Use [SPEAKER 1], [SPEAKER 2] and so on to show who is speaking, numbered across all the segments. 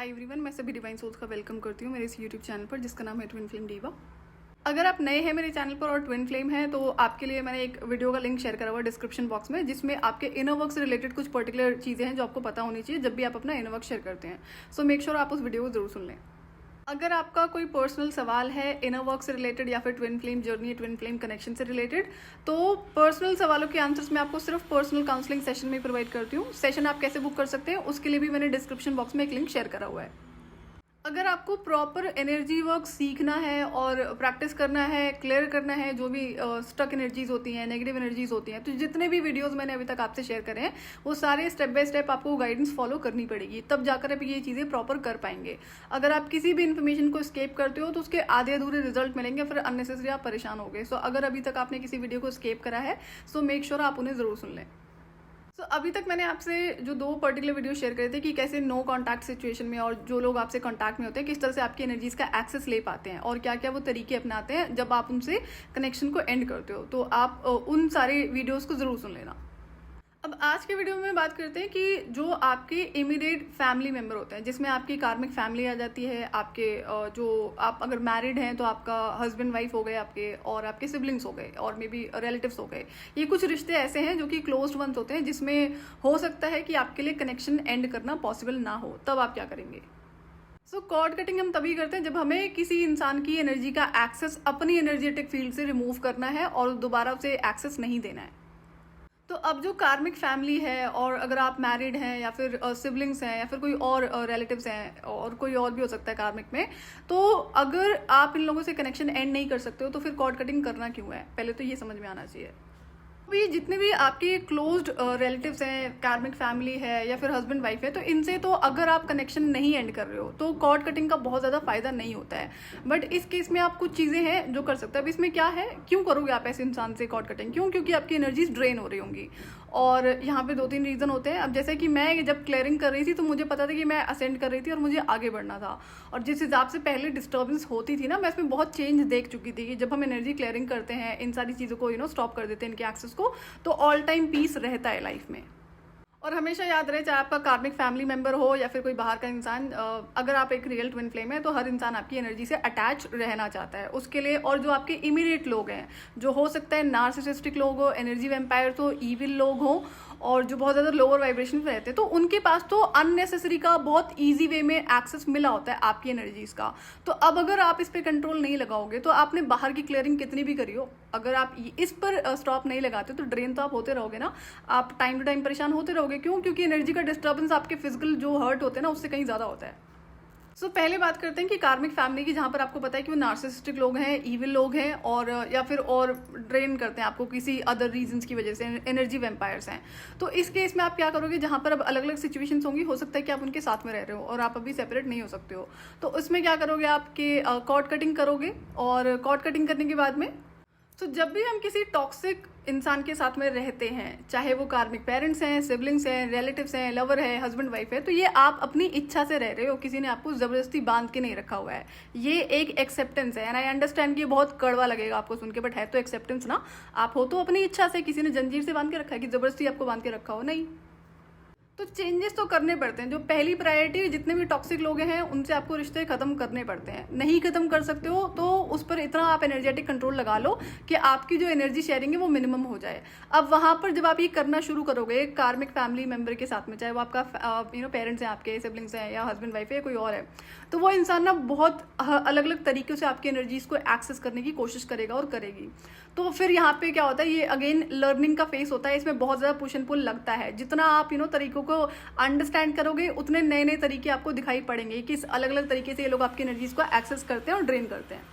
[SPEAKER 1] Hi everyone, मैं सभी divine souls का वेलकम करती हूँ मेरे इस यूट्यूब चैनल पर जिसका नाम है ट्विन फ्लेम डीवा। अगर आप नए हैं मेरे चैनल पर और ट्विन फ्लेम है तो आपके लिए मैंने एक वीडियो का लिंक शेयर करा हुआ है डिस्क्रिप्शन बॉक्स में, जिसमें आपके इनर वर्क से रिलेटेड कुछ पर्टिकुलर चीज़ें हैं जो आपको पता होनी चाहिए जब भी आप अपना इनर वर्क शेयर करते हैं। सो मेक श्योर आप उस वीडियो को जरूर सुन लें। अगर आपका कोई पर्सनल सवाल है इनर वर्क से रिलेटेड या फिर twin flame journey, twin flame connection से रिलेटेड, तो पर्सनल सवालों के आंसर्स मैं आपको सिर्फ पर्सनल काउंसलिंग सेशन में प्रोवाइड करती हूँ। सेशन आप कैसे बुक कर सकते हैं उसके लिए भी मैंने डिस्क्रिप्शन बॉक्स में एक लिंक शेयर करा हुआ है। अगर आपको प्रॉपर एनर्जी वर्क सीखना है और प्रैक्टिस करना है, क्लियर करना है जो भी स्टक एनर्जीज होती हैं, नेगेटिव एनर्जीज होती हैं, तो जितने भी वीडियोस मैंने अभी तक आपसे शेयर करे हैं वो सारे स्टेप बाय स्टेप आपको गाइडेंस फॉलो करनी पड़ेगी, तब जाकर आप ये चीज़ें प्रॉपर कर पाएंगे। अगर आप किसी भी इन्फॉर्मेशन को स्केप करते हो तो उसके आधे अधूरे रिजल्ट मिलेंगे, फिर अननेसेसरी आप परेशान हो गए। सो अगर अभी तक आपने किसी वीडियो को स्केप करा है सो मेक श्योर आप उन्हें ज़रूर सुन लें। अभी तक मैंने आपसे जो 2 पर्टिकुलर वीडियो शेयर करे थे कि कैसे नो कांटेक्ट सिचुएशन में और जो लोग आपसे कांटेक्ट में होते हैं किस तरह से आपकी एनर्जीज का एक्सेस ले पाते हैं और क्या क्या वो तरीके अपनाते हैं जब आप उनसे कनेक्शन को एंड करते हो, तो आप उन सारे वीडियोस को ज़रूर सुन लेना। अब आज के वीडियो में बात करते हैं कि जो आपके इमीडिएट फैमिली मेंबर होते हैं, जिसमें आपकी कार्मिक फैमिली आ जाती है, आपके जो आप अगर मैरिड हैं तो आपका हस्बैंड वाइफ हो गए आपके, और आपके सिबलिंग्स हो गए, और मे बी रिलेटिव्स हो गए। ये कुछ रिश्ते ऐसे हैं जो कि क्लोज्ड वंस होते हैं जिसमें हो सकता है कि आपके लिए कनेक्शन एंड करना पॉसिबल ना हो, तब आप क्या करेंगे? कॉर्ड कटिंग हम तभी करते हैं जब हमें किसी इंसान की एनर्जी का एक्सेस अपनी एनर्जेटिक फील्ड से रिमूव करना है और दोबारा उसे एक्सेस नहीं देना है। तो अब जो कार्मिक फैमिली है, और अगर आप मैरिड हैं या फिर सिबलिंग्स हैं या फिर कोई और रिलेटिव्स हैं और कोई और भी हो सकता है कार्मिक में, तो अगर आप इन लोगों से कनेक्शन एंड नहीं कर सकते हो तो फिर कॉर्ड कटिंग करना क्यों है, पहले तो ये समझ में आना चाहिए। अभी जितने भी आपके क्लोज्ड रिलेटिव्स हैं, कार्मिक फैमिली है या फिर हस्बैंड वाइफ है, तो इनसे तो अगर आप कनेक्शन नहीं एंड कर रहे हो तो कॉर्ड कटिंग का बहुत ज़्यादा फायदा नहीं होता है। बट इस केस में आप कुछ चीज़ें हैं जो कर सकते हैं। अब इसमें क्या है, क्यों करोगे आप ऐसे इंसान से कॉर्ड कटिंग? क्यों? क्योंकि आपकी एनर्जीज ड्रेन हो रही होंगी, और यहाँ पे 2-3 रीज़न होते हैं। अब जैसे कि मैं जब क्लियरिंग कर रही थी तो मुझे पता था कि मैं असेंड कर रही थी और मुझे आगे बढ़ना था, और जिस हिसाब से पहले डिस्टर्बेंस होती थी ना, मैं इसमें बहुत चेंज देख चुकी थी कि जब हम एनर्जी क्लियरिंग करते हैं, इन सारी चीज़ों को स्टॉप कर देते हैं, इनके एक्सेस को, तो ऑल टाइम पीस रहता है लाइफ में। और हमेशा याद रहे, चाहे आपका कार्मिक फैमिली मेंबर हो या फिर कोई बाहर का इंसान, अगर आप एक रियल ट्विन फ्लेम है तो हर इंसान आपकी एनर्जी से अटैच रहना चाहता है उसके लिए। और जो आपके इमीडिएट लोग हैं, जो हो सकता है नार्सिसिस्टिक लोग हो, एनर्जी वैम्पायर हो, ईविल लोग हो, और जो बहुत ज़्यादा लोअर वाइब्रेशन पे रहते हैं, तो उनके पास तो अननेसेसरी का बहुत ईजी वे में एक्सेस मिला होता है आपकी एनर्जीज का। तो अब अगर आप इस पर कंट्रोल नहीं लगाओगे तो आपने बाहर की क्लियरिंग कितनी भी करी हो, अगर आप इस पर स्टॉप नहीं लगाते तो ड्रेन तो आप होते रहोगे ना, आप टाइम टू टाइम परेशान होते रहोगे। क्यों? क्योंकि एनर्जी का डिस्टर्बेंस आपके फिजिकल जो हर्ट होते हैं ना उससे कहीं ज़्यादा होता है। पहले बात करते हैं कि कार्मिक फैमिली की, जहाँ पर आपको पता है कि वो नार्सिसिस्टिक लोग हैं, ईविल लोग हैं, और या फिर और ड्रेन करते हैं आपको किसी अदर रीजंस की वजह से, एनर्जी वैम्पायर्स हैं। तो इस केस में आप क्या करोगे, जहाँ पर अब अलग अलग सिचुएशंस होंगी, हो सकता है कि आप उनके साथ में रह रहे हो और आप अभी सेपरेट नहीं हो सकते हो, तो उसमें क्या करोगे, आपके कॉर्ड कटिंग करोगे। और कॉर्ड कटिंग करने के बाद में जब भी हम किसी टॉक्सिक इंसान के साथ में रहते हैं, चाहे वो कार्मिक पेरेंट्स हैं, सिबलिंग्स हैं, रिलेटिव्स हैं, लवर है, हस्बैंड वाइफ है, तो ये आप अपनी इच्छा से रह रहे हो, किसी ने आपको जबरदस्ती बांध के नहीं रखा हुआ है। ये एक एक्सेप्टेंस है, एंड आई अंडरस्टैंड कि ये बहुत कड़वा लगेगा आपको सुन के, बट है तो एक्सेप्टेंस ना। आप हो तो अपनी इच्छा से, किसी ने जंजीर से बांध के रखा है कि जबरदस्ती आपको बांध के रखा हो? नहीं। तो चेंजेस तो करने पड़ते हैं। जो पहली प्रायोरिटी, जितने भी टॉक्सिक लोग हैं उनसे आपको रिश्ते खत्म करने पड़ते हैं। नहीं खत्म कर सकते हो तो उस पर इतना आप एनर्जेटिक कंट्रोल लगा लो कि आपकी जो एनर्जी शेयरिंग है वो मिनिमम हो जाए। अब वहां पर जब आप ये करना शुरू करोगे कार्मिक फैमिली मेंबर के साथ में, चाहे वो आपका पेरेंट्स हैं, आपके सिबलिंग्स हैं, या हस्बैंड वाइफ है, कोई और है, तो वो इंसान ना बहुत अलग अलग तरीकों से आपकी एनर्जीज को एक्सेस करने की कोशिश करेगा और करेगी। तो फिर यहाँ पे क्या होता है, ये अगेन लर्निंग का फेस होता है। इसमें बहुत ज़्यादा पुश एंड पुल लगता है। जितना आप तरीकों को अंडरस्टैंड करोगे उतने नए नए तरीके आपको दिखाई पड़ेंगे, किस अलग अलग तरीके से ये लोग आपकी एनर्जीज को एक्सेस करते हैं और ड्रेन करते हैं।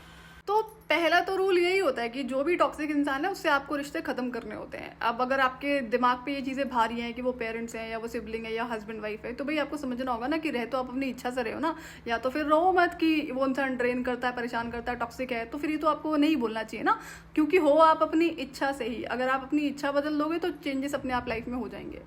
[SPEAKER 1] तो पहला तो रूल यही होता है कि जो भी टॉक्सिक इंसान है उससे आपको रिश्ते खत्म करने होते हैं। अब अगर आपके दिमाग पे ये चीज़ें भारी हैं कि वो पेरेंट्स हैं या वो सिबलिंग है या हस्बैंड वाइफ है, तो भाई आपको समझना होगा ना कि रह तो आप अपनी इच्छा से रहे हो ना, या तो फिर रहो मत कि वो इंसान ड्रेन करता है, परेशान करता है, टॉक्सिक है, तो फिर ये तो आपको नहीं बोलना चाहिए ना, क्योंकि हो आप अपनी इच्छा से ही। अगर आप अपनी इच्छा बदल दोगे तो चेंजेस अपने आप लाइफ में हो जाएंगे।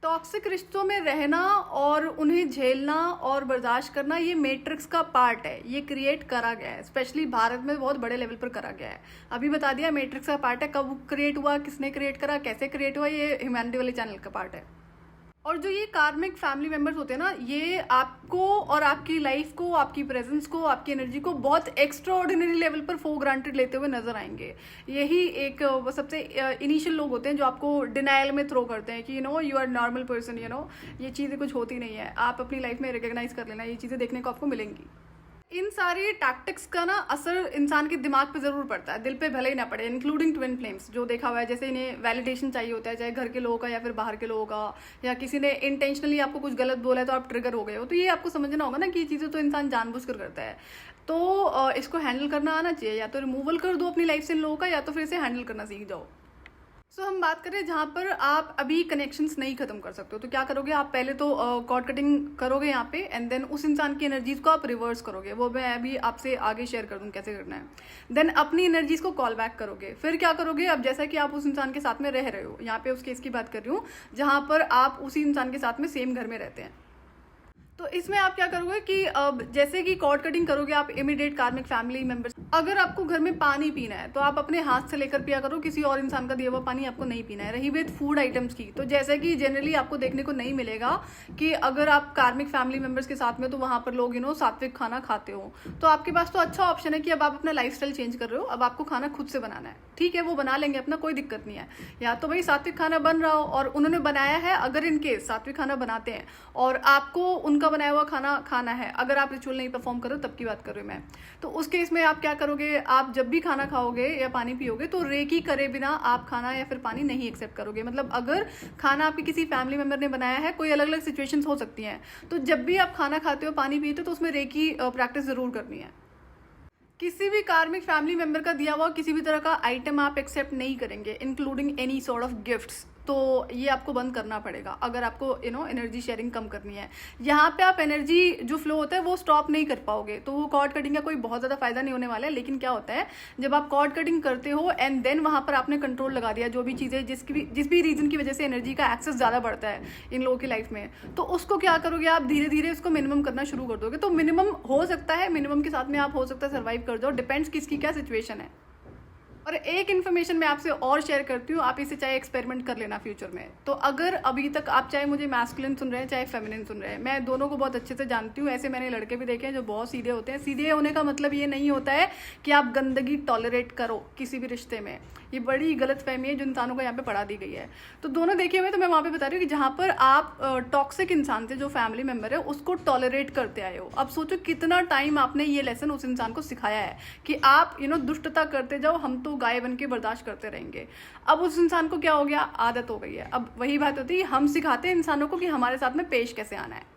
[SPEAKER 1] टॉक्सिक रिश्तों में रहना और उन्हें झेलना और बर्दाश्त करना ये मैट्रिक्स का पार्ट है। ये क्रिएट करा गया है, स्पेशली भारत में बहुत बड़े लेवल पर करा गया है। अभी बता दिया मैट्रिक्स का पार्ट है। कब क्रिएट हुआ, किसने क्रिएट करा, कैसे क्रिएट हुआ, ये ह्यूमैनिटी वाले चैनल का पार्ट है। और जो ये कार्मिक फैमिली मेंबर्स होते हैं ना, ये आपको और आपकी लाइफ को, आपकी प्रेजेंस को, आपकी एनर्जी को बहुत एक्स्ट्रा ऑर्डिनरी लेवल पर फॉर ग्रांटेड लेते हुए नजर आएंगे। यही एक सबसे इनिशियल लोग होते हैं जो आपको डिनायल में थ्रो करते हैं कि यू आर नॉर्मल पर्सन, ये चीज़ें कुछ होती नहीं है, आप अपनी लाइफ में रिकॉग्नाइज कर लेना, ये चीज़ें देखने को आपको मिलेंगी। इन सारी टैक्टिक्स का ना असर इंसान के दिमाग पे जरूर पड़ता है, दिल पे भले ही ना पड़े, इंक्लूडिंग ट्विन फ्लेम्स। जो देखा हुआ है, जैसे इन्हें वैलिडेशन चाहिए होता है, चाहे घर के लोगों का या फिर बाहर के लोगों का, या किसी ने इंटेंशनली आपको कुछ गलत बोला है तो आप ट्रिगर हो गए हो। तो ये आपको समझना होगा ना कि ये चीज़ें तो इंसान जानबूझ कर करता है। तो इसको हैंडल करना आना चाहिए। या तो रिमूवल कर दो अपनी लाइफ से इन लोगों का, या तो फिर इसे हैंडल करना सीख जाओ। हम बात करें जहाँ पर आप अभी कनेक्शंस नहीं खत्म कर सकते हो, तो क्या करोगे आप? पहले तो कॉर्ड कटिंग करोगे यहाँ पे, एंड देन उस इंसान की एनर्जीज को आप रिवर्स करोगे। वो मैं अभी आपसे आगे शेयर कर दूँ कैसे करना है। देन अपनी एनर्जीज को कॉल बैक करोगे। फिर क्या करोगे? अब जैसा कि आप उस इंसान के साथ में रह रहे हो, यहाँ पे उस केस की बात कर रही हूँ जहाँ पर आप उसी इंसान के साथ में सेम घर में रहते हैं, तो इसमें आप क्या करोगे कि अब जैसे कि कॉर्ड कटिंग करोगे आप इमीडिएट कार्मिक फैमिली मेंबर्स। अगर आपको घर में पानी पीना है तो आप अपने हाथ से लेकर पिया करो, किसी और इंसान का दिया हुआ पानी आपको नहीं पीना है। रही बात फूड आइटम्स की, तो जैसे कि जनरली आपको देखने को नहीं मिलेगा कि अगर आप कार्मिक फैमिली मेंबर्स के साथ में, तो वहां पर लोग सात्विक खाना खाते हो, तो आपके पास तो अच्छा ऑप्शन है कि अब आप अपना लाइफस्टाइल चेंज कर रहे हो, अब आपको खाना खुद से बनाना है। ठीक है, वो बना लेंगे अपना, कोई दिक्कत नहीं है। या तो भाई सात्विक खाना बन रहा हो और उन्होंने बनाया है, अगर इनके सात्विक खाना बनाते हैं और आपको उनका बनाया हुआ खाना है, अगर आप रिचुअल नहीं परफॉर्म करो, तब की बात कर रही हूँ मैं, तो उस केस में आप क्या करोगे? आप जब भी खाना खाओगे या पानी पियोगे तो रेकी करे बिना आप खाना या फिर पानी नहीं एक्सेप्ट करोगे। मतलब अगर खाना आपके किसी फैमिली मेंबर ने बनाया है, कोई अलग अलग सिचुएशंस हो सकती हैं, तो जब भी आप खाना खाते हो, पानी पीते हो, तो उसमें रेकी प्रैक्टिस जरूर करनी है। किसी भी कार्मिक फैमिली मेंबर का दिया हुआ किसी भी तरह का आइटम आप एक्सेप्ट नहीं करेंगे, including any sort of gifts. तो ये आपको बंद करना पड़ेगा अगर आपको एनर्जी शेयरिंग कम करनी है। यहाँ पे आप एनर्जी जो फ्लो होता है वो स्टॉप नहीं कर पाओगे, तो वो कॉर्ड कटिंग का कोई बहुत ज़्यादा फायदा नहीं होने वाला है। लेकिन क्या होता है, जब आप कॉर्ड कटिंग करते हो एंड देन वहाँ पर आपने कंट्रोल लगा दिया, जो भी चीज़ें जिस भी रीजन की वजह से एनर्जी का एक्सेस ज़्यादा बढ़ता है इन लोगों की लाइफ में, तो उसको क्या करोगे आप? धीरे धीरे उसको मिनिमम करना शुरू कर दोगे। तो मिनिमम हो सकता है, मिनिमम के साथ में आप हो सकता है सर्वाइव कर जाओ, डिपेंड्स किसकी क्या सिचुएशन है। और एक इन्फॉर्मेशन मैं आपसे और शेयर करती हूँ, आप इसे चाहे एक्सपेरिमेंट कर लेना फ्यूचर में। तो अगर अभी तक आप चाहे मुझे मैस्कुलिन सुन रहे हैं चाहे फेमिनिन सुन रहे हैं, मैं दोनों को बहुत अच्छे से जानती हूँ। ऐसे मैंने लड़के भी देखे हैं जो बहुत सीधे होते हैं। सीधे होने का मतलब ये नहीं होता है कि आप गंदगी टॉलरेट करो किसी भी रिश्ते में, ये बड़ी गलत फहमी है जो इंसानों को यहाँ पे पढ़ा दी गई है। तो दोनों देखे हुए, तो मैं वहाँ पे बता रही हूँ कि जहाँ पर आप टॉक्सिक इंसान से, जो फैमिली मेंबर है, उसको टॉलरेट करते आए हो। अब सोचो कितना टाइम आपने ये लेसन उस इंसान को सिखाया है कि आप दुष्टता करते जाओ, हम तो गाय बन के बर्दाश्त करते रहेंगे। अब उस इंसान को क्या हो गया? आदत हो गई है। अब वही बात होती है, हम सिखाते हैं इंसानों को कि हमारे साथ में पेश कैसे आना है।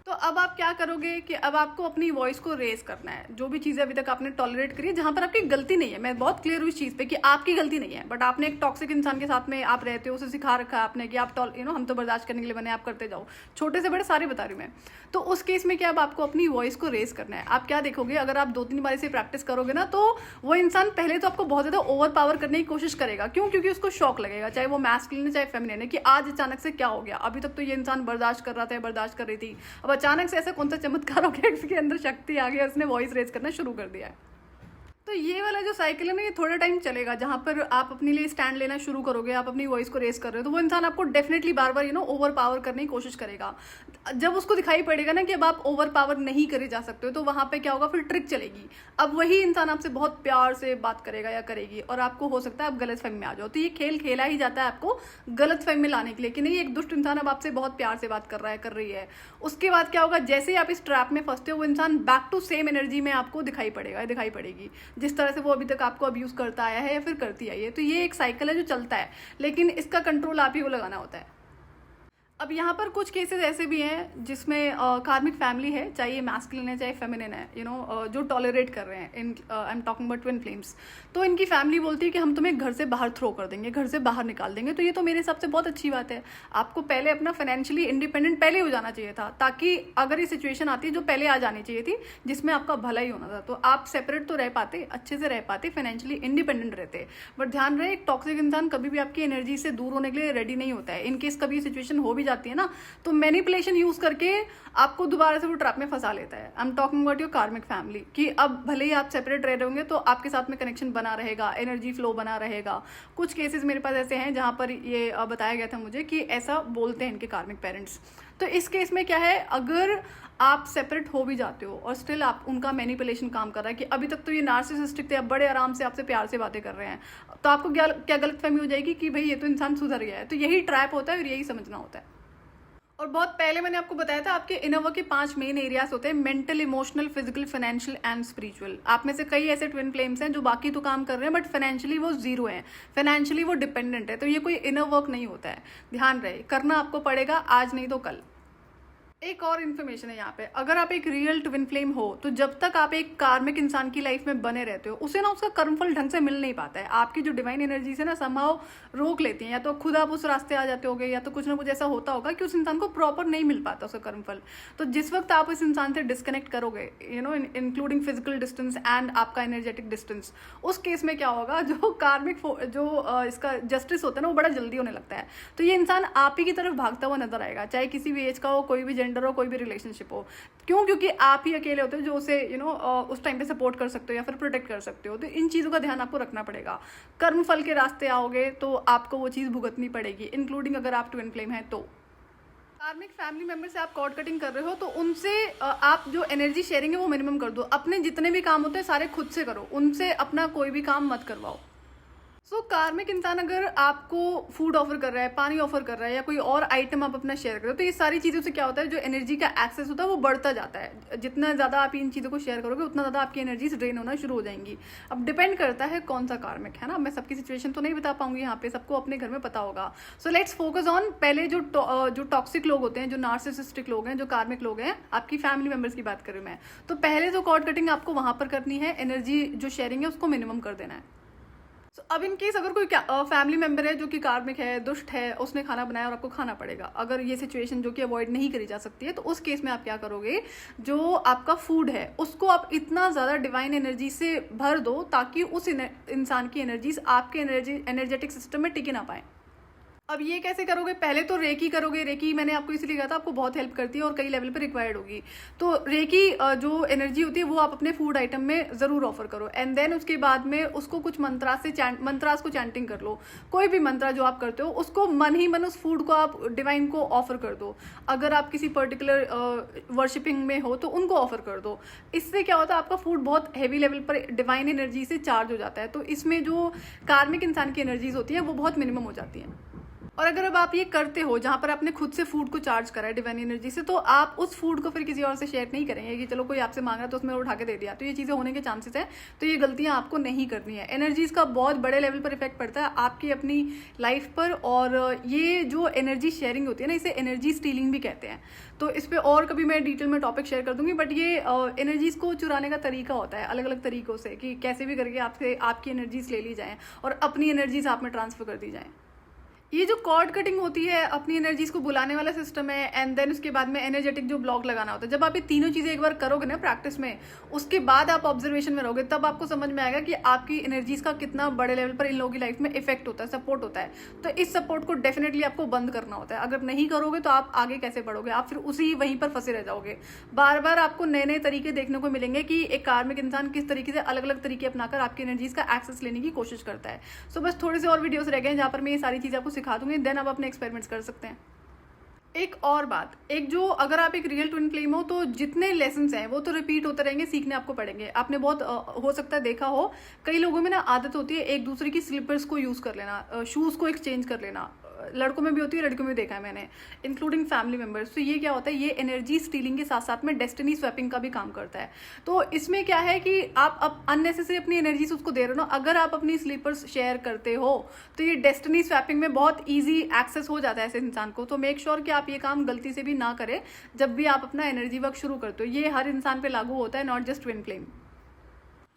[SPEAKER 1] तो अब आप क्या करोगे कि अब आपको अपनी वॉइस को रेज करना है। जो भी चीज़ें अभी तक आपने टॉलरेट करी है, जहां पर आपकी गलती नहीं है, मैं बहुत क्लियर हूँ इस चीज़ पे कि आपकी गलती नहीं है, बट आपने एक टॉक्सिक इंसान के साथ में आप रहते हो, उसे सिखा रखा है आपने कि आप हम तो बर्दाश्त करने के लिए बने, आप करते जाओ। छोटे से बड़े सारे बता रही हूँ मैं। तो उस केस में क्या, अब आपको अपनी वॉइस को रेज करना है। आप क्या देखोगे, अगर आप 2-3 बार इसे प्रैक्टिस करोगे ना, तो वो इंसान पहले तो आपको बहुत ज़्यादा ओवर पावर करने की कोशिश करेगा। क्यों? क्योंकि उसको शॉक लगेगा, चाहे वो मैस्कुलिन है चाहे फेमिनिन है, कि आज अचानक से क्या हो गया। अभी तक तो ये इंसान बर्दाश्त कर रहा था, बर्दाश्त कर रही थी, अब अचानक से ऐसा कौन सा चमत्कार हो गया, इसके अंदर शक्ति आ गई, उसने वॉइस रेज करना शुरू कर दिया है। तो ये वाला जो साइकिल है ना, ये थोड़ा टाइम चलेगा, जहाँ पर आप अपने लिए स्टैंड लेना शुरू करोगे, आप अपनी वॉइस को रेस कर रहे हो, तो वो इंसान आपको डेफिनेटली बार बार ओवर पावर करने की कोशिश करेगा। जब उसको दिखाई पड़ेगा ना कि अब आप ओवर पावर नहीं करे जा सकते हो, तो वहाँ पे क्या होगा, फिर ट्रिक चलेगी। अब वही इंसान आपसे बहुत प्यार से बात करेगा या करेगी, और आपको हो सकता है आप गलत फहमी में आ जाओ। तो ये खेल खेला ही जाता है आपको गलत फहमी में लाने के लिए कि नहीं, एक दुष्ट इंसान अब आपसे बहुत प्यार से बात कर रहा है, कर रही है। उसके बाद क्या होगा, जैसे ही आप इस ट्रैप में फंसते हो, वो इंसान बैक टू सेम एनर्जी में आपको दिखाई पड़ेगी, जिस तरह से वो अभी तक आपको अब्यूज करता आया है या फिर करती आई है। तो ये एक साइकिल है जो चलता है, लेकिन इसका कंट्रोल आप ही को लगाना होता है। अब यहाँ पर कुछ केसेस ऐसे भी हैं जिसमें कार्मिक फैमिली है, चाहे ये मैस्कुलिन है चाहे फेमिनिन है, जो टॉलरेट कर रहे हैं। I am talking about twin flames. तो इनकी फैमिली बोलती है कि हम तुम्हें घर से बाहर थ्रो कर देंगे, घर से बाहर निकाल देंगे। तो ये तो मेरे हिसाब से बहुत अच्छी बात है। आपको पहले अपना फाइनेंशियली इंडिपेंडेंट पहले हो जाना चाहिए था, ताकि अगर ये सिचुएशन आती है जो पहले आ जानी चाहिए थी, जिसमें आपका भला ही होना था, तो आप सेपरेट तो रह पाते, अच्छे से रह पाते, फाइनेंशियली इंडिपेंडेंट रहते। बट ध्यान रहे, एक टॉक्सिक इंसान कभी भी आपकी एनर्जी से दूर होने के लिए रेडी नहीं होता है। इनकेस कभी सिचुएशन हो भी जाती है ना, तो मैनिपुलेशन यूज करके आपको दोबारा से वो ट्रैप में फंसा लेता है। I am talking about your कार्मिक फैमिली, कि अब भले ही आप सेपरेट रह रहे होंगे तो आपके साथ में कनेक्शन बना रहेगा, एनर्जी फ्लो बना रहेगा। कुछ केसेस मेरे पास ऐसे हैं जहां पर ये बताया गया था मुझे कि ऐसा बोलते हैं इनके कार्मिक पेरेंट्स। तो इस केस में क्या है, अगर आप सेपरेट हो भी जाते हो और स्टिल आप उनका मैनिपुलेशन काम कर रहा है कि अभी तक तो ये नार्सिसिस्टिक थे, अब बड़े आराम से आपसे प्यार से बातें कर रहे हैं, तो आपको क्या गलतफहमी हो जाएगी कि भाई ये तो इंसान सुधर गया है। तो यही ट्रैप होता है और यही समझना होता है। और बहुत पहले मैंने आपको बताया था आपके इनर वर्क के 5 मेन एरियाज होते हैं, mental, emotional, physical, financial and spiritual. आप में से कई ऐसे ट्विन फ्लेम्स हैं जो बाकी तो काम कर रहे हैं बट फाइनेंशियली वो जीरो हैं, फाइनेंशियली वो डिपेंडेंट है। तो ये कोई इनर वर्क नहीं होता है, ध्यान रहे, करना आपको पड़ेगा, आज नहीं तो कल। एक और इन्फॉर्मेशन है यहाँ पे, अगर आप एक रियल ट्विन फ्लेम हो तो जब तक आप एक कार्मिक इंसान की लाइफ में बने रहते हो उसे ना उसका कर्मफल ढंग से मिल नहीं पाता है। आपकी जो डिवाइन एनर्जी से ना समहाउ रोक लेती हैं, या तो खुद आप उस रास्ते आ जाते होगे या तो कुछ ना कुछ ऐसा होता होगा कि उस इंसान को प्रॉपर नहीं मिल पाता उसका कर्मफल। तो जिस वक्त आप इस इंसान से डिस्कनेक्ट करोगे, you know, including physical distance and आपका एनर्जेटिक डिस्टेंस, उस केस में क्या होगा, जो कार्मिक जो इसका जस्टिस होता है ना वो बड़ा जल्दी होने लगता है। तो ये इंसान आप ही की तरफ भागता हुआ नजर आएगा, चाहे किसी भी एज का हो, कोई भी जेंडर हो, कोई भी रिलेशनशिप हो। क्यों? क्योंकि आप ही अकेले होते हो जो उसे उस टाइम पे सपोर्ट कर सकते हो या फिर प्रोटेक्ट कर सकते हो। तो इन चीज़ों का ध्यान आपको रखना पड़ेगा। कर्म फल के रास्ते आओगे तो आपको वो चीज़ भुगतनी पड़ेगी, इंक्लूडिंग अगर आप ट्विन फ्लेम हैं तो। कार्मिक फैमिली मेंबर से आप कॉर्ड कटिंग कर रहे हो तो उनसे आप जो एनर्जी शेयरिंग है वो मिनिमम कर दो। अपने जितने भी काम होते हैं सारे खुद से करो, उनसे अपना कोई भी काम मत करवाओ। कार्मिक इंसान अगर आपको फूड ऑफर कर रहा है, पानी ऑफर कर रहा है या कोई और आइटम आप अपना शेयर कर रहे हो, तो ये सारी चीज़ों से क्या होता है, जो एनर्जी का एक्सेस होता है वो बढ़ता जाता है। जितना ज़्यादा आप इन चीज़ों को शेयर करोगे उतना ज़्यादा आपकी एनर्जीज ड्रेन होना शुरू हो जाएंगी। अब डिपेंड करता है कौन सा कार्मिक है ना, मैं सबकी सिचुएशन तो नहीं बता पाऊंगी यहाँ पे, सबको अपने घर में पता होगा। सो लेट्स फोकस ऑन पहले जो टॉक्सिक लोग होते हैं, जो नार्सिसिस्टिक लोग हैं, जो कार्मिक लोग हैं, आपकी फैमिली मेंबर्स की बात कर रही हूँ मैं। तो पहले जो कॉर्ड कटिंग आपको वहां पर करनी है, एनर्जी जो शेयरिंग है उसको मिनिमम कर देना है। अब इन केस अगर कोई फैमिली मेंबर है जो कि कार्मिक है, दुष्ट है, उसने खाना बनाया और आपको खाना पड़ेगा, अगर ये सिचुएशन जो कि अवॉइड नहीं करी जा सकती है, तो उस केस में आप क्या करोगे, जो आपका फूड है उसको आप इतना ज़्यादा डिवाइन एनर्जी से भर दो ताकि उस इंसान की एनर्जीज आपके एनर्जेटिक सिस्टम में टिके ना पाए। अब ये कैसे करोगे, पहले तो रेकी करोगे। रेकी मैंने आपको इसलिए कहा था, आपको बहुत हेल्प करती है और कई लेवल पे रिक्वायर्ड होगी। तो रेकी जो एनर्जी होती है वो आप अपने फूड आइटम में जरूर ऑफर करो, एंड देन उसके बाद में उसको कुछ मंत्रास को चैंटिंग कर लो। कोई भी मंत्रा जो आप करते हो उसको मन ही मन उस फूड को आप डिवाइन को ऑफर कर दो। अगर आप किसी पर्टिकुलर वर्शिपिंग में हो तो उनको ऑफर कर दो। इससे क्या होता है, आपका फूड बहुत हैवी लेवल पर डिवाइन एनर्जी से चार्ज हो जाता है। तो इसमें जो कार्मिक इंसान की एनर्जीज होती है वो बहुत मिनिमम हो जाती है। और अगर अब आप ये करते हो जहां पर आपने खुद से फूड को चार्ज करा है डिवाइन एनर्जी से, तो आप उस फूड को फिर किसी और से शेयर नहीं करेंगे कि चलो कोई आपसे मांग रहा तो उसमें उठा के दे दिया। तो ये चीज़ें होने के चांसेस हैं, तो ये गलतियां आपको नहीं करनी है। एनर्जीज का बहुत बड़े लेवल पर इफेक्ट पड़ता है आपकी अपनी लाइफ पर, और ये जो एनर्जी शेयरिंग होती है ना, इसे एनर्जी स्टीलिंग भी कहते हैं। तो इस पर और कभी मैं डिटेल में टॉपिक शेयर कर दूंगी, बट ये एनर्जीज को चुराने का तरीका होता है अलग अलग तरीकों से, कि कैसे भी करके आपसे आपकी एनर्जीज ले ली जाए और अपनी एनर्जीज आप में ट्रांसफर कर दी जाए। ये जो कॉर्ड कटिंग होती है अपनी एनर्जीज को बुलाने वाला सिस्टम है, एंड देन उसके बाद में एनर्जेटिक जो ब्लॉक लगाना होता है। जब आप ये तीनों चीजें एक बार करोगे ना प्रैक्टिस में, उसके बाद आप ऑब्जर्वेशन में रहोगे, तब आपको समझ में आएगा कि आपकी एनर्जीज का कितना बड़े लेवल पर इन लोगों की लाइफ में इफेक्ट होता है, सपोर्ट होता है। तो इस सपोर्ट को डेफिनेटली आपको बंद करना होता है। अगर नहीं करोगे तो आप आगे कैसे बढ़ोगे, आप फिर उसी वहीं पर फंसे रह जाओगे। बार बार आपको नए नए तरीके देखने को मिलेंगे कि एक कार्मिक इंसान किस तरीके से अलग अलग तरीके अपनाकर आपकी एनर्जीज का एक्सेस लेने की कोशिश करता है। सो बस थोड़े से और वीडियोस रह गए जहां पर मैं ये सारी चीजें आपको सिखा दूंगी, देन आप अपने एक्सपेरिमेंट्स कर सकते हैं। एक और बात, एक जो अगर आप एक रियल ट्विन फ्लेम हो तो जितने लेसन्स हैं वो तो रिपीट होते रहेंगे, सीखने आपको पड़ेंगे। आपने बहुत हो सकता है देखा हो, कई लोगों में ना आदत होती है एक दूसरे की स्लीपर्स को यूज कर लेना, शूज को एक्सचेंज कर लेना। लड़कों में भी होती है, लड़कियों में देखा है मैंने, इंक्लूडिंग फैमिली मेंबर्स। तो ये क्या होता है, ये एनर्जी स्टीलिंग के साथ साथ में डेस्टिनी स्वैपिंग का भी काम करता है। तो इसमें क्या है कि आप अब अननेसेसरी अपनी एनर्जीज उसको दे रहे हो ना। अगर आप अपनी स्लीपर्स शेयर करते हो तो ये डेस्टिनी स्वैपिंग में बहुत ईजी एक्सेस हो जाता है ऐसे इंसान को। तो मेक श्योर कि आप ये काम गलती से भी ना करें जब भी आप अपना एनर्जी वर्क शुरू करते हो। ये हर इंसान पे लागू होता है, नॉट जस्ट ट्विन फ्लेम।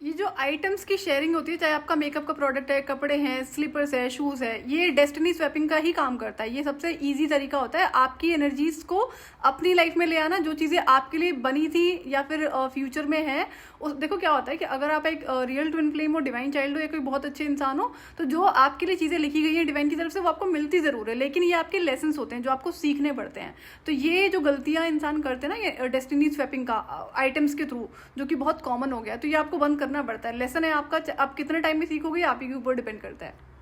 [SPEAKER 1] ये जो आइटम्स की शेयरिंग होती है, चाहे आपका मेकअप का प्रोडक्ट है, कपड़े हैं, स्लीपर्स है, शूज है, ये डेस्टिनी स्वैपिंग का ही काम करता है। ये सबसे इजी तरीका होता है आपकी एनर्जीज को अपनी लाइफ में ले आना, जो चीजें आपके लिए बनी थी या फिर फ्यूचर में है। देखो क्या होता है कि अगर आप एक रियल ट्विन फ्लेम हो, डिवाइन चाइल्ड हो या कोई बहुत अच्छे इंसान हो, तो जो आपके लिए चीजें लिखी गई हैं डिवाइन की तरफ से वो आपको मिलती जरूर है, लेकिन ये आपके लेसन्स होते हैं जो आपको सीखने पड़ते हैं। तो ये जो गलतियां इंसान करते हैं ना, ये डेस्टिनी स्वैपिंग का आइटम्स के थ्रू, जो कि बहुत कॉमन हो गया, तो ये आपको बंद करना पड़ता है। लेसन है आपका, आप कितने टाइम में सीखोगे आप ही के ऊपर डिपेंड करता है।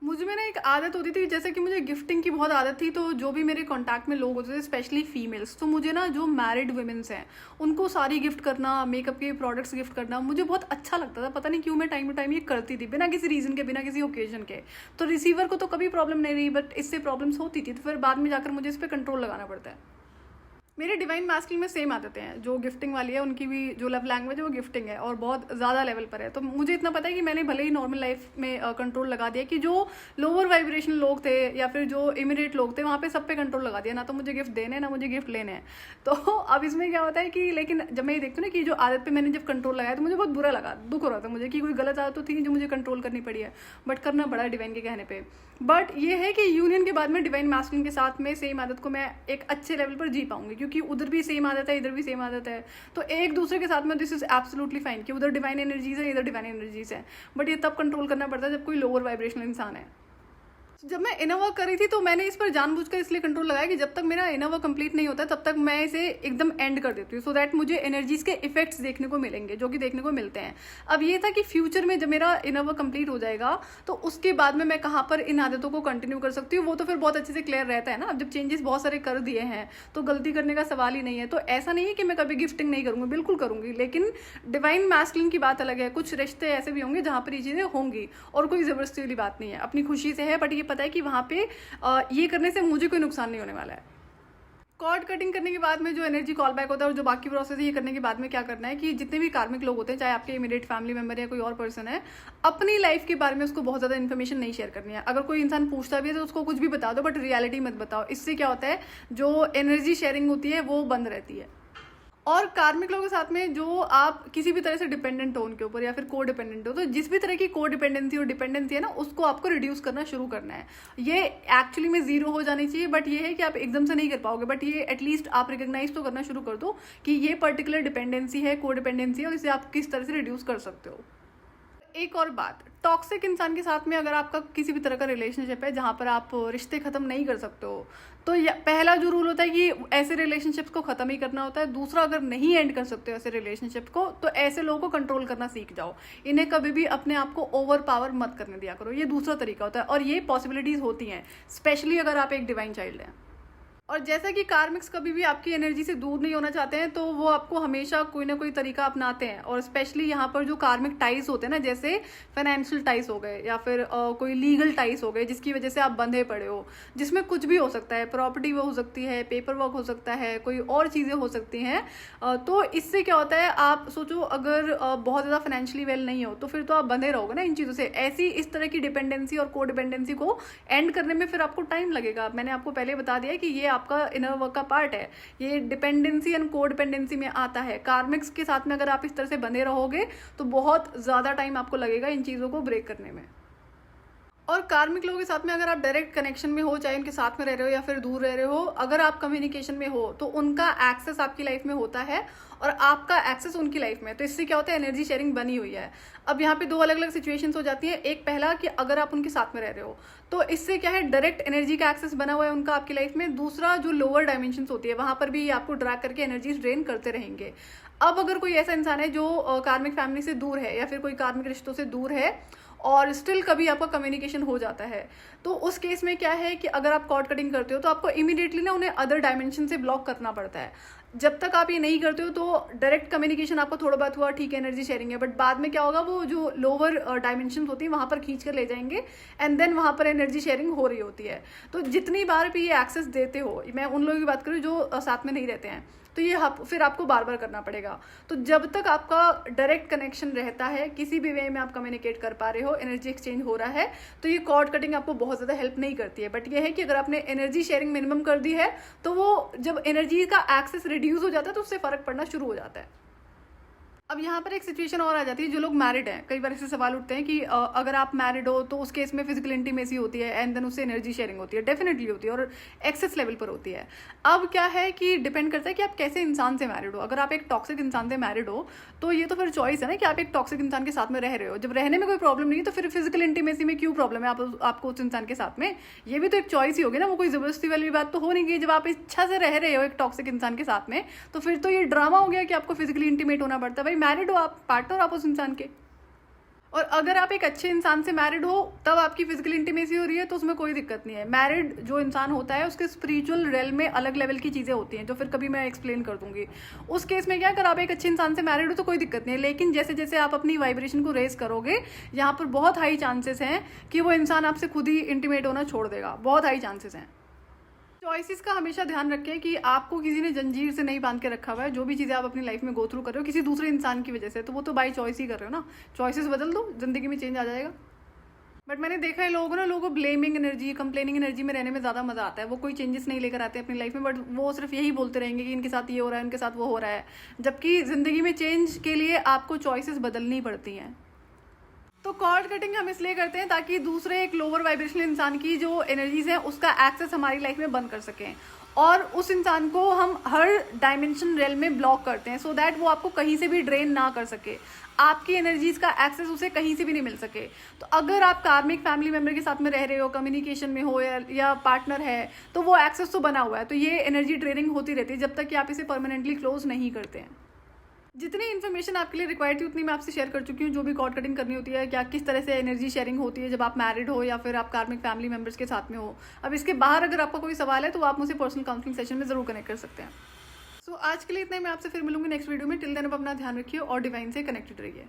[SPEAKER 1] मुझे में ना एक आदत होती थी, जैसे कि मुझे गिफ्टिंग की बहुत आदत थी, तो जो भी मेरे कांटेक्ट में लोग होते थे स्पेशली फीमेल्स, तो मुझे ना जो मैरिड वुमेन्स हैं उनको साड़ी गिफ्ट करना, मेकअप के प्रोडक्ट्स गिफ्ट करना मुझे बहुत अच्छा लगता था। पता नहीं क्यों मैं टाइम टू टाइम ये करती थी, बिना किसी रीज़न के, बिना किसी ओकेजन के। तो रिसीवर को तो कभी प्रॉब्लम नहीं रही, बट इससे प्रॉब्लम्स होती थी, तो फिर बाद में जाकर मुझे इस पर कंट्रोल लगाना पड़ता है। मेरे डिवाइन मैस्कुलिन में सेम आदतें हैं, जो गिफ्टिंग वाली है उनकी भी जो लव लैंग्वेज है वो गिफ्टिंग है, और बहुत ज़्यादा लेवल पर है। तो मुझे इतना पता है कि मैंने भले ही नॉर्मल लाइफ में कंट्रोल लगा दिया, कि जो लोअर वाइब्रेशन लोग थे या फिर जो इमीडिएट लोग थे वहाँ पे सब पे कंट्रोल लगा दिया, ना तो मुझे गिफ्ट देने ना मुझे गिफ्ट लेने हैं। तो अब इसमें क्या होता है कि, लेकिन जब मैं ये देखती हूँ ना कि जो आदत पे मैंने जब कंट्रोल लगाया तो मुझे बहुत बुरा लगा, दुख हो रहा था मुझे कि कोई गलत आदत तो थी जो मुझे कंट्रोल करनी पड़ी है, बट करना पड़ा डिवाइन के कहने पर। बट ये है कि यूनियन के बाद में डिवाइन मैस्कुलिन के साथ में सेम आदत को मैं एक अच्छे लेवल पर जी पाऊंगी, क्योंकि उधर भी सेम आदत है, इधर भी सेम आदत है, तो एक दूसरे के साथ में दिस इज एब्सोल्युटली फाइन कि उधर डिवाइन एनर्जीज है, इधर डिवाइन एनर्जीज है। बट ये तब कंट्रोल करना पड़ता है जब कोई लोअर वाइब्रेशनल इंसान है। जब मैं इनर वर्क कर रही थी तो मैंने इस पर जानबूझकर इसलिए कंट्रोल लगाया कि जब तक मेरा इनर वर्क कंप्लीट नहीं होता तब तक मैं इसे एकदम एंड कर देती हूँ, सो दैट मुझे एनर्जीज के इफेक्ट्स देखने को मिलेंगे, जो कि देखने को मिलते हैं। अब ये था कि फ्यूचर में जब मेरा इनर वर्क कंप्लीट हो जाएगा तो उसके बाद में मैं कहाँ पर इन आदतों को कंटिन्यू कर सकती हूँ, वो तो फिर बहुत अच्छे से क्लियर रहता है ना। अब जब चेंजेस बहुत सारे कर दिए हैं तो गलती करने का सवाल ही नहीं है। तो ऐसा नहीं है कि मैं कभी गिफ्टिंग नहीं करूँगी, बिल्कुल करूँगी, लेकिन डिवाइन मैस्कुलिन की बात अलग है। कुछ रिश्ते ऐसे भी होंगे जहाँ पर ये चीज़ें होंगी, और कोई ज़बरदस्ती वाली बात नहीं है, अपनी खुशी से है, बट ये पता है कि वहाँ पे ये करने से मुझे कोई नुकसान नहीं होने वाला है। कॉर्ड कटिंग करने के बाद में जो एनर्जी कॉल बैक होता है और जो बाकी प्रोसेस है, ये करने के बाद में क्या करना है कि जितने भी कार्मिक लोग होते हैं, चाहे आपके इमीडिएट फैमिली मेंबर या कोई और पर्सन है, अपनी लाइफ के बारे में उसको बहुत ज़्यादा इन्फॉर्मेशन नहीं शेयर करनी है। अगर कोई इंसान पूछता भी है तो उसको कुछ भी बता दो, बट रियलिटी मत बताओ। इससे क्या होता है, जो एनर्जी शेयरिंग होती है वो बंद रहती है। और कार्मिक लोगों के साथ में जो आप किसी भी तरह से डिपेंडेंट हो उनके ऊपर या फिर को डिपेंडेंट हो, तो जिस भी तरह की को डिपेंडेंसी और डिपेंडेंसी है ना, उसको आपको रिड्यूस करना शुरू करना है। ये एक्चुअली में जीरो हो जानी चाहिए, बट ये है कि आप एकदम से नहीं कर पाओगे, बट ये एटलीस्ट आप रिकग्नाइज तो करना शुरू कर दो कि ये पर्टिकुलर डिपेंडेंसी है, को डिपेंडेंसी है, और इसे आप किस तरह से रिड्यूस कर सकते हो। एक और बात, टॉक्सिक इंसान के साथ में अगर आपका किसी भी तरह का रिलेशनशिप है जहाँ पर आप रिश्ते ख़त्म नहीं कर सकते हो, तो पहला जो रूल होता है कि ऐसे रिलेशनशिप्स को ख़त्म ही करना होता है। दूसरा, अगर नहीं एंड कर सकते हो ऐसे रिलेशनशिप को, तो ऐसे लोगों को कंट्रोल करना सीख जाओ। इन्हें कभी भी अपने आप को ओवर पावर मत करने दिया करो। ये दूसरा तरीका होता है, और ये पॉसिबिलिटीज़ होती हैं स्पेशली अगर आप एक डिवाइन चाइल्ड हैं। और जैसा कि कार्मिक्स कभी भी आपकी एनर्जी से दूर नहीं होना चाहते हैं, तो वो आपको हमेशा कोई ना कोई तरीका अपनाते हैं। और स्पेशली यहाँ पर जो कार्मिक टाइज होते हैं ना, जैसे फाइनेंशियल टाइज हो गए या फिर कोई लीगल टाइज हो गए जिसकी वजह से आप बंधे पड़े हो, जिसमें कुछ भी हो सकता है, प्रॉपर्टी वो हो सकती है, पेपर वर्क हो सकता है, कोई और चीज़ें हो सकती हैं। तो इससे क्या होता है, आप सोचो अगर बहुत ज़्यादा फाइनेंशियली वेल नहीं हो तो फिर तो आप बंधे रहोगे ना इन चीज़ों से। ऐसी इस तरह की डिपेंडेंसी और को डिपेंडेंसी को एंड करने में फिर आपको टाइम लगेगा। मैंने आपको पहले बता दिया कि ये आपका इनर वर्क का पार्ट है, ये डिपेंडेंसी एंड को डिपेंडेंसी में आता है। कार्मिक्स के साथ में अगर आप इस तरह से बने रहोगे तो बहुत ज़्यादा टाइम आपको लगेगा इन चीज़ों को ब्रेक करने में। और कार्मिक लोगों के साथ में अगर आप डायरेक्ट कनेक्शन में हो, चाहे उनके साथ में रह रहे हो या फिर दूर रह रहे हो, अगर आप कम्युनिकेशन में हो तो उनका एक्सेस आपकी लाइफ में होता है और आपका एक्सेस उनकी लाइफ में। तो इससे क्या होता है, एनर्जी शेयरिंग बनी हुई है। अब यहाँ पे दो अलग अलग सिचुएशंस हो जाती हैं। एक, पहला कि अगर आप उनके साथ में रह रहे हो तो इससे क्या है, डायरेक्ट एनर्जी का एक्सेस बना हुआ है उनका आपकी लाइफ में। दूसरा, जो लोअर डायमेंशंस होती है वहां पर भी आपको ड्रैग करके एनर्जी ड्रेन करते रहेंगे। अब अगर कोई ऐसा इंसान है जो कार्मिक फैमिली से दूर है या फिर कोई कार्मिक रिश्तों से दूर है और स्टिल कभी आपका कम्युनिकेशन हो जाता है, तो उस केस में क्या है कि अगर आप कॉर्ड कटिंग करते हो तो आपको इमीडिएटली ना उन्हें अदर डायमेंशन से ब्लॉक करना पड़ता है। जब तक आप ये नहीं करते हो तो डायरेक्ट कम्युनिकेशन आपको थोड़ा बहुत हुआ, ठीक है, एनर्जी शेयरिंग है, बट बाद में क्या होगा, वो जो लोअर डायमेंशन होती है वहाँ पर खींच कर ले जाएंगे एंड देन वहाँ पर एनर्जी शेयरिंग हो रही होती है। तो जितनी बार भी ये एक्सेस देते हो, मैं उन लोगों की बात करूँ जो साथ में नहीं रहते हैं, तो ये फिर आपको बार बार करना पड़ेगा। तो जब तक आपका डायरेक्ट कनेक्शन रहता है, किसी भी वे में आप कम्युनिकेट कर पा रहे हो, एनर्जी एक्सचेंज हो रहा है, तो ये कॉर्ड कटिंग आपको बहुत ज़्यादा हेल्प नहीं करती है। बट ये है कि अगर आपने एनर्जी शेयरिंग मिनिमम कर दी है तो वो जब एनर्जी का एक्सेस रिड्यूस हो जाता है तो उससे फ़र्क पड़ना शुरू हो जाता है। अब यहाँ पर एक सिचुएशन और आ जाती है, जो लोग मैरिड हैं, कई बार ऐसे सवाल उठते हैं कि अगर आप मैरिड हो तो उस केस में फिजिकल इंटीमेसी होती है एंड देन उससे एनर्जी शेयरिंग होती है, डेफिनेटली होती है और एक्सेस लेवल पर होती है। अब क्या है कि डिपेंड करता है कि आप कैसे इंसान से मैरिड हो। अगर आप एक टॉक्सिक इंसान से मैरिड हो तो ये तो फिर चॉइस है ना कि आप एक टॉक्सिक इंसान के साथ में रह रहे हो। जब रहने में कोई प्रॉब्लम नहीं है तो फिर फिजिकल इंटीमेसी में क्यों प्रॉब्लम है आपको उस इंसान के साथ में? ये भी तो एक चॉइस ही होगी ना, वो कोई जबरदस्ती वाली बात तो हो नहीं गई। जब आप इच्छा से रह रहे हो एक टॉक्सिक इंसान के साथ में तो फिर तो ये ड्रामा हो गया कि आपको फिजिकली इंटीमेट होना पड़ता है। भाई मैरिड हो आप, पार्टनर आप उस इंसान के। और अगर आप एक अच्छे इंसान से मैरिड हो तब आपकी फिजिकल इंटीमेसी हो रही है तो उसमें कोई दिक्कत नहीं है। मैरिड जो इंसान होता है उसके स्पिरिचुअल रेल में अलग लेवल की चीज़ें होती हैं जो फिर कभी मैं एक्सप्लेन कर दूंगी। उस केस में क्या, अगर आप एक अच्छे इंसान से मैरिड हो तो कोई दिक्कत नहीं है, लेकिन जैसे जैसे आप अपनी वाइब्रेशन को रेज करोगे यहाँ पर बहुत हाई चांसेस हैं कि वो इंसान आपसे खुद ही इंटीमेट होना छोड़ देगा, बहुत हाई चांसेस हैं। चॉइसेस का हमेशा ध्यान रखें कि आपको किसी ने जंजीर से नहीं बांध के रखा हुआ है। जो भी चीज़ें आप अपनी लाइफ में गो थ्रू कर रहे हो किसी दूसरे इंसान की वजह से, तो वो तो बाई चॉइस ही कर रहे हो ना। चॉइसेस बदल दो, जिंदगी में चेंज आ जाएगा। बट मैंने देखा है लोगों को ब्लेमिंग एनर्जी, कंप्लेनिंग एनर्जी में रहने में ज़्यादा मज़ा आता है। वो कोई चेंजेस नहीं लेकर आते अपनी लाइफ में, बट वो सिर्फ यही बोलते रहेंगे कि इनके साथ ये हो रहा है, इनके साथ वो हो रहा है, जबकि ज़िंदगी में चेंज के लिए आपको चॉइसेस बदलनी पड़ती हैं। तो कॉर्ड कटिंग हम इसलिए करते हैं ताकि दूसरे एक लोअर वाइब्रेशनल इंसान की जो एनर्जीज हैं उसका एक्सेस हमारी लाइफ में बंद कर सकें, और उस इंसान को हम हर डायमेंशन रेल में ब्लॉक करते हैं सो दैट वो आपको कहीं से भी ड्रेन ना कर सके, आपकी एनर्जीज का एक्सेस उसे कहीं से भी नहीं मिल सके। तो अगर आप कार्मिक फैमिली मेंबर के साथ में रह रहे हो, कम्युनिकेशन में हो या पार्टनर है, तो वो एक्सेस तो बना हुआ है, तो ये एनर्जी ड्रेनिंग होती रहती है जब तक कि आप इसे परमानेंटली क्लोज नहीं करते हैं। जितनी इन्फॉर्मेशन आपके लिए रिक्वायर्ड थी उतनी मैं आपसे शेयर कर चुकी हूँ। जो भी कॉर्ड कटिंग करनी होती है, क्या किस तरह से एनर्जी शेयरिंग होती है जब आप मैरिड हो या फिर आप कार्मिक फैमिली मेंबर्स के साथ में हो। अब इसके बाहर अगर आपका कोई सवाल है तो आप मुझसे पर्सनल काउंसलिंग सेशन में जरूर कनेक्ट कर सकते हैं। सो आज के लिए इतना ही, मैं आपसे फिर मिलूंगी नेक्स्ट वीडियो में। टिल देन आप अपना ध्यान रखिए और डिवाइन से कनेक्टेड रहिए।